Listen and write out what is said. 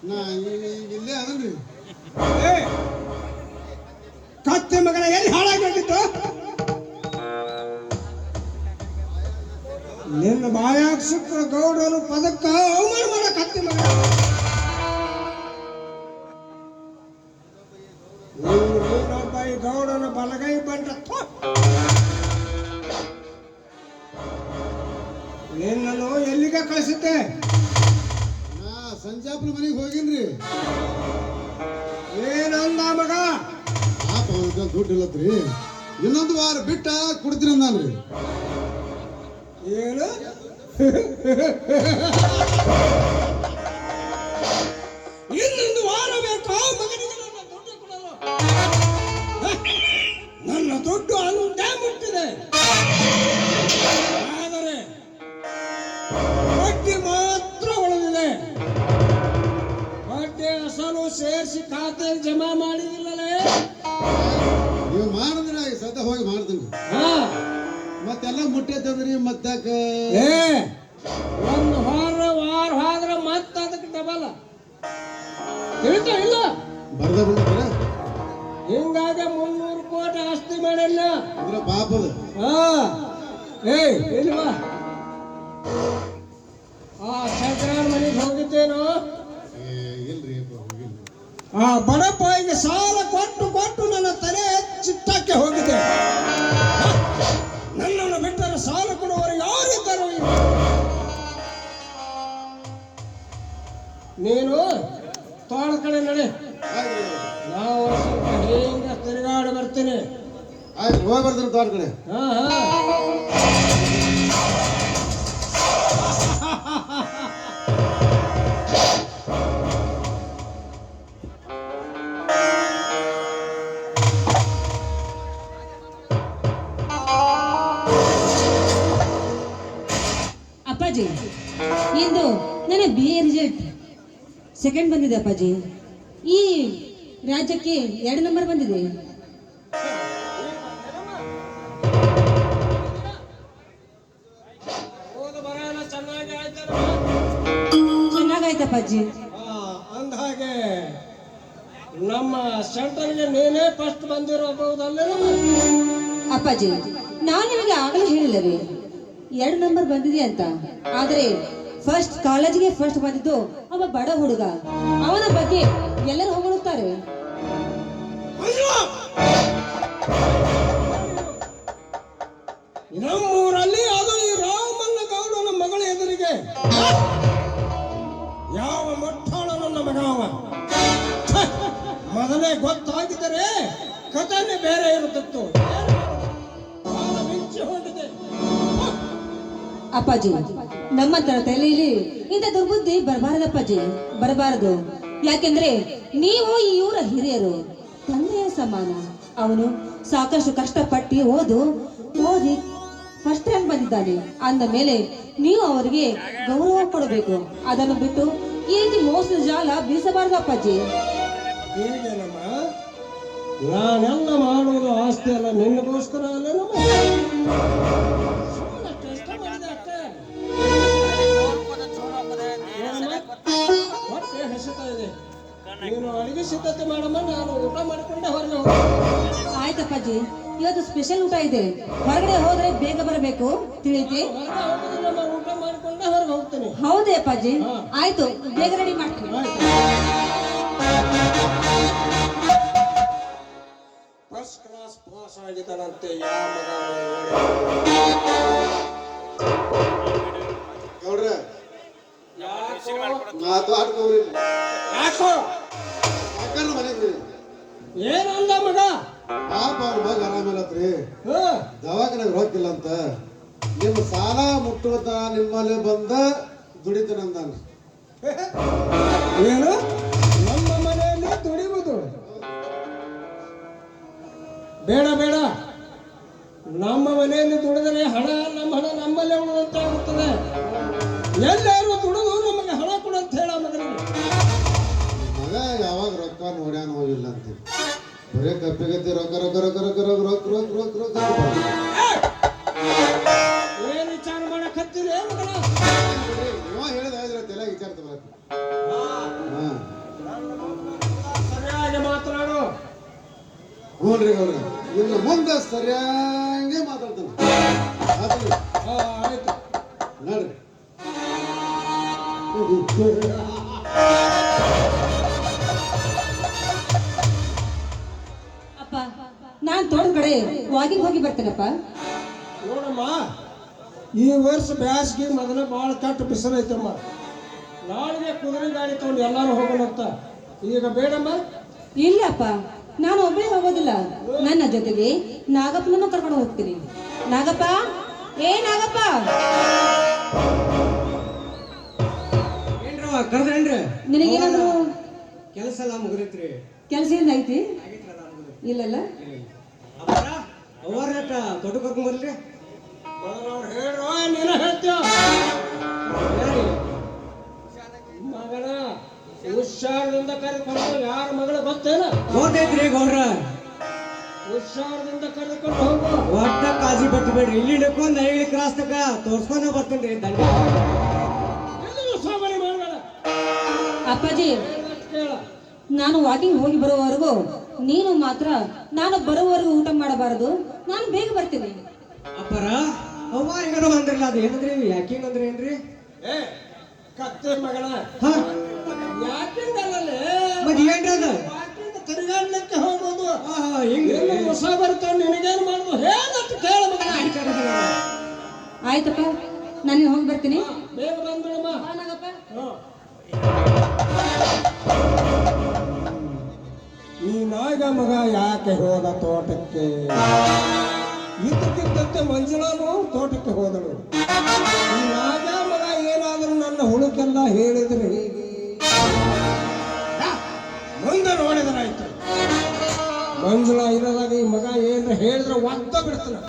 ನಾ ಇಲ್ಲೇ ಅದನ್ರಿ. ಕತ್ತೆ ಮಗನ ಎಲ್ಲಿ ಹಾಳಾಗಿತ್ತು? ನಿನ್ನ ಬಾಯಾಗ ಸಿಕ್ಕ ಗೌಡನು ಪದಕ್ಕ ಅವಮಾನ ಮಾಡ ಕತ್ತೆ ಮಗ. ನೀನೊಬ್ಬ ಈ ಗೌಡನ ಬಲಗೈ ಬಂಟ ನಿನ್ನನ್ನು ಎಲ್ಲಿಗೆ ಕಳಿಸಿದ್ದೆ? ನಾ ಸಂಜಾಪನ ಮನೆಗೆ ಹೋಗಿನ್ರಿ. ಏನಂದ ಮಗ? ಪಾಪ ಅವ್ರ ದುಡ್ಡು ಇಲ್ಲತ್ರಿ, ಇನ್ನೊಂದು ವಾರ ಬಿಟ್ಟ ಕೊಡ್ತೀನಿ ಅಂದ್ರಿ. ಏನು? ಇನ್ನೊಂದು ವಾರ ಬೇಕಾ ಮಗನಿಗೆ ನನ್ನ ದುಡ್ಡು ಕೊಡಲು? ನನ್ನ ದುಡ್ಡು ಅಂದೇ ಮುಟ್ಟಿದೆ, ಆದರೆ ಬಡ್ಡಿ ಮಾತ್ರ ಉಳಿದಿದೆ. ಬಡ್ಡಿ ಅಸಲು ಸೇರಿಸಿ ಖಾತೆ ಜಮಾ ಮಾಡಿದಿಲ್ಲಲೇ? ನೀವು ಮಾಡಿದ್ರೆ ಸದ್ಯ ಹೋಗಿ ಮಾಡ್ತೀನಿ. ಮತ್ತೆಲ್ಲ ಮುಟ್ಟೈತಂದ್ರಿ ಮತ್ತಾಕ? ಒಂದು ವಾರ ಹೋದ್ರೆ ಮತ್ತೆ ಅದಕ್ಕೆ ಡಬಲ್ ತಿಳಿತಾ ಇಲ್ಲ? ಬರ್ದ ಬಿಡ್ತಾರೆ. ಹಿಂಗಾಗಿ 300 ಕೋಟಿ ಆಸ್ತಿ ಮಾಡಿಲ್ಲ ಅಂದ್ರೆ ಪಾಪದ. ಇಲ್ವಾ? ಆ ಶಂಕರನ ಮನೆಗೆ ಹೋಗಿದ್ದೇನೋ? ಇಲ್ರಿ, ಆ ಬಡಪಾಯಿಗೆ ಸಾಲ ಕೊಟ್ಟು ನನ್ನ ತಲೆ ಚಿತ್ತಕ್ಕೆ ಹೋಗಿದೆ. ನನ್ನನ್ನು ಬಿಟ್ಟರೆ ಸಾಲ ಕೊಡುವವರು ಯಾರಿದ್ದರು? ನೀನು ತೋಳ ಕಡೆ ನಡೆ, ನಾವು ಸ್ವಲ್ಪ ಹೇಗ ತಿರುಗಾಡಿ ಬರ್ತೀನಿ. ಆಯ್ತು, ಹೋಗಿ ಬರ್ತೀನಿ ತೋಟ ಕಡೆ. ಅಪ್ಪಾಜಿ, ಇಂದು ನನ್ನ BA ರಿಸಲ್ಟ್ ಸೆಕೆಂಡ್ ಬಂದಿದೆ ಅಪ್ಪಾಜಿ. ಈ ರಾಜ್ಯಕ್ಕೆ 2 ನಂಬರ್ ಬಂದಿದೆ. ಚೆನ್ನಾಗಾಯ್ತಪ್ಪಾಜಿ. ಅಂದ ಹಾಗೆ ನಮ್ಮ ಸೆಂಟರ್ಗೆ ನೀನೇ ಫಸ್ಟ್ ಬಂದಿರಬಹುದಲ್ಲ ಅಪ್ಪಾಜಿ? ನಾನು ನಿಮಗೆ ಆಗಲೇ ಹೇಳಿಲ್ಲವೇ 2 ನಂಬರ್ ಬಂದಿದೆ ಅಂತ. ಆದರೆ ಫಸ್ಟ್ ಕಾಲೇಜಿಗೆ ಫಸ್ಟ್ ಬಂದಿದ್ದು ಒಬ್ಬ ಬಡ ಹುಡುಗ. ಅವನ ಬಗ್ಗೆ ಎಲ್ಲರೂ ಹೊಗಳುತ್ತಾರೆ. ನಮ್ಮೂರಲ್ಲಿ ಅದು ಈ ರಾಮಣ್ಣ ಗೌಡನ ಮಗಳ ಎದುರಿಗೆ ಯಾವ ಮಟ್ಟಾಳ ನನ್ನ ಮಗ ಅವ. ಮೊದಲೇ ಗೊತ್ತಾಗಿದ್ದರೆ ಕಥೆನೇ ಬೇರೆ ಇರುತ್ತಿತ್ತು. ಮಿಂಚಿ ಹೊಂದಿದೆ ಅಪ್ಪಾಜಿ, ನಮ್ಮಂತರ ತಲೆಯಲ್ಲಿ ಇಂಥ ದುರ್ಬುದ್ಧಿ ಬರಬಾರದಪ್ಪಾಜಿ, ಬರಬಾರದು. ಯಾಕೆಂದ್ರೆ ನೀವು ಈ ಊರ ಹಿರಿಯರು, ತಂದೆಯ ಸಮಾನ. ಅವನು ಸಾಕಷ್ಟು ಕಷ್ಟಪಟ್ಟು ಓದಿ ಫಸ್ಟ್ ರ್ಯಾಂಕ್ ಬಂದಿದ್ದಾನೆ ಅಂದ ಮೇಲೆ ನೀವು ಅವರಿಗೆ ಗೌರವ ಕೊಡಬೇಕು. ಅದನ್ನು ಬಿಟ್ಟು ಈ ರೀತಿ ಮೋಸದ ಜಾಲ ಬೀಸಬಾರದು ಅಪ್ಪಾಜಿ. ಹೀಗೇನಮ್ಮ? ನಾನೆಲ್ಲ ಮಾಡುವುದು ಆಸ್ತಿ ಅಲ್ಲ ನಿನ್ನಗೋಸ್ಕರ ಅಲ್ಲೇನಮ್ಮ? ಹೊಟ್ಟೆ ಹಸಿತಾ ಇದೆ, ನೀನು ಅಡಿಗೆ ಸಿದ್ಧತೆ ಮಾಡಮ್ಮ, ನಾನು ಊಟ ಮಾಡಿಕೊಂಡೆ ಹೊರಗೆ ಹೋಗ್ತೀನಿ. ಆಯ್ತಪ್ಪಾಜಿ, ಇವತ್ತು ಸ್ಪೆಷಲ್ ಊಟ ಇದೆ. ಹೊರಗಡೆ ಹೋದ್ರೆ ಬೇಗ ಬರಬೇಕು, ತಿಳಿತಿ? ಊಟ ಮಾಡಿಕೊಂಡೆ ಹೊರಗೆ ಹೋಗ್ತೀನಿ. ಹೌದೇ ಅಪ್ಪಾಜಿ? ಆಯ್ತು, ಬೇಗ ರೆಡಿ ಮಾಡ್ತೀನಿ. ಫಸ್ಟ್ ಕ್ಲಾಸ್ ಪಾಸ್ ಆಗಿದ್ದಾನಂತೆ ಯಾವ ಗೌಡ್ರೆ, ಏನಂದ ಮಗ? ಪಾಪ ಅವ್ರ ಮಗ ಆರಾಮಿಲ್ಲತ್ರಿ, ದವಾಖಾನೆಗೆ ಹೋಗಿಲ್ಲ ಅಂತ. ನಿಮ್ಮ ಸಾಲ ಮುಟ್ಟುವಂತ ನಿಮ್ಮಲ್ಲಿ ಬಂದ ದುಡಿತಾನಂದಾನ. ಏನು? ನಮ್ಮ ಮನೆಯಲ್ಲಿ ದುಡಿಯುವುದು ಬೇಡ ಬೇಡ. ನಮ್ಮ ಮನೆಯಲ್ಲಿ ದುಡಿದರೆ ಹಣ ನಮ್ಮಲ್ಲೇ ಉಳಿದಂತೆ ಆಗುತ್ತದೆ. ಎಲ್ಲರೂ ದುಡಿದು ನಮಗೆ ಹಣ ಕೊಡಂತ ಹೇಳ ಮಗನಿಗೆ. ಮಗ ಯಾವಾಗ ರೊಕ್ಕ ನೋಡ್ಯಾನ ಹೋಗಿಲ್ಲ ಅಂತ ಬರೇ ಕಪ್ಪಿಗತ್ತಿ ರೊಕ್ಕ ರೊಕ್ಕ ರೊಕ್ಕ ರೊಕ್ಕ ರೊಕ್ಕ ರೊಕ್ಕ ರೊಕ್ಕ ರೊಕ್ಕ ರೊಕ್ಕ ಏನ್ ವಿಚಾರ ಮಾಡಕ್ ಹತ್ತಿರಿ ಮಗನ? ಹೇಳಿದ ತಲೆ ವಿಚಾರ ತಗೊಳಕ್ಕೆ ಹಾ ಸರಿಯಾಗಿ ಮಾತನಾಡು. ಹ್ಞೂನ್ರಿ ಗೌಡ್ರ, ಇನ್ನು ಮುಂದೆ ಸರಿಯಾಗಿ ಮಾತಾಡ್ತಾನೆ. ಆತನ ಆಯ್ತು. ನೋಡ್ರಿ ಅಪ್ಪ ನಾನ್ ತೋಟದ ಕಡೆ ವಾಕಿಂಗ್ ಹೋಗಿ ಬರ್ತೇನಪ್ಪ. ನೋಡಮ್ಮ, ಈ ವರ್ಷ ಬ್ಯಾಸ್ಗೆ ಮೊದಲ ಭಾಳ ಕಟ್ಟು ಬಿಸಿಲು ಐತಮ್ಮ. ನಾಳೆಗೆ ಕುದುರೆ ಗಾಡಿ ತಗೊಂಡು ಎಲ್ಲಾರು ಹೋಗೋಣಂತ. ಈಗ ಬೇಡಮ್ಮ. ಇಲ್ಲಪ್ಪ, ನಾನು ಒಬ್ಬಳೇ ಹೋಗೋದಿಲ್ಲ. ನನ್ನ ಜೊತೆಗೆ ನಾಗಪ್ಪನನ್ನು ಕರ್ಕೊಂಡು ಹೋಗ್ತೀನಿ. ನಾಗಪ್ಪ, ಏ ನಾಗಪ್ಪ, ಏನ್ರವ ಕರ್ದ್ರೇನ್ರಿ? ನಿನಗೇನಾದ್ರು ಕೆಲಸ ಎಲ್ಲ ಮುಗಿದೈತ್ರಿ. ಕೆಲಸ ಏನ್ ಐತಿ? ಇಲ್ಲಲ್ಲ. ಅಪ್ಪಾರ ಅವ್ರಟ ದೊಡ್ಡ ಕರ್ಕೊಂಡ್ ಬರ್ರಿ. ಮೊದಲವ್ರು ಹೇಳ್ರು, ನೀನ ಹೇಳ್ತೀಯ ಮಗನ. ಹುಷಾರದಿಂದ ಕರೆದುಕೊಂಡು ಯಾರ ಮಗಳ ಗೊತ್ತೇನ? ಹೋದೈತ್ರಿ ಗೌಡ್ರ. ಹುಷಾರದಿಂದ ಕರೆದುಕೊಂಡು ಹೋಗು. ಒಟ್ಟ ಕಾಜಿ ಬಟ್ಟು ಬೇಡ್ರಿ. ಇಲ್ಲಿ ಹಿಡ್ಕೊಂಡ್ ಐಳಿ ಕ್ರಾಸ್ ತಕ ತೋರ್ಸ್ಕೊಂಡ ಬರ್ತೇನ್ರಿ ದಂಡ. ಎಲ್ಲಿಯೂ ಸೋಮನೆ ಮಾಡಬೇಡ. ಅಪ್ಪಾಜಿ, ಕೇಳ. ನಾನು ವಾಕಿಂಗ್ ಹೋಗಿ ಬರುವವರೆಗೂ ನೀನು ಮಾತ್ರ ನಾನು ಬರುವವರೆಗೂ ಊಟ ಮಾಡಬಾರದು. ನಾನು ಬೇಗ ಬರ್ತೀನಿ. ಅಪ್ಪಾರ ಅವ್ವಾರಿಗನು ಅಂದ್ರಲ್ಲ, ಅದು ಏನಂದ್ರಿ? ಯಾಕಿಂಗ್ ಅಂದ್ರೆ ಏನ್ರಿ? ಏ ಕತ್ತೆ ಮಗನ, ಹಾ ಯಾಕಿಂಗಲ್ಲೇ ಮತ್ ಏನ್ರಿ ಅದು? ತಿರುಗಾಡ್ಲಿಕ್ಕೆ ಹೋಗೋದು. ಹಿಂಗ್ರಿ? ಎಲ್ಲಿ ಹೊಸ ಬರ್ತಾವ, ನಿನಗೇನು ಮಾಡುದು ಹೇಳಟ್ಟು ಕೇಳ ಮಗನ. ಆಯ್ತಪ್ಪ, ನಾನು ಹೋಗಿ ಬರ್ತೀನಿ. ಬೇಗ ಬಂದ್ಬಿಡಮ್ಮ. ಬಾ ನಾಗಪ್ಪ. ಈ ನಾಗ ಮಗ ಯಾಕೆ ಹೋದ ತೋಟಕ್ಕೆ? ಇದ್ದಕ್ಕಿದ್ದಂತೆ ಮಂಜುಳಾನು ತೋಟಕ್ಕೆ ಹೋದಳು. ಈ ನಾಗ ಮಗ ಏನಾದರೂ ನನ್ನ ಹುಡುಕೆಲ್ಲ ಹೇಳಿದ್ರೆ ಹೇಗೆ? ಮುಂದೆ ನೋಡಿದ್ರಾಯ್ತು. ಮಂಜುಳಾ ಇರೋದಾಗ ಈ ಮಗ ಏನಾರ ಹೇಳಿದ್ರೆ ಒತ್ತ ಬಿಡ್ತಾನೆ.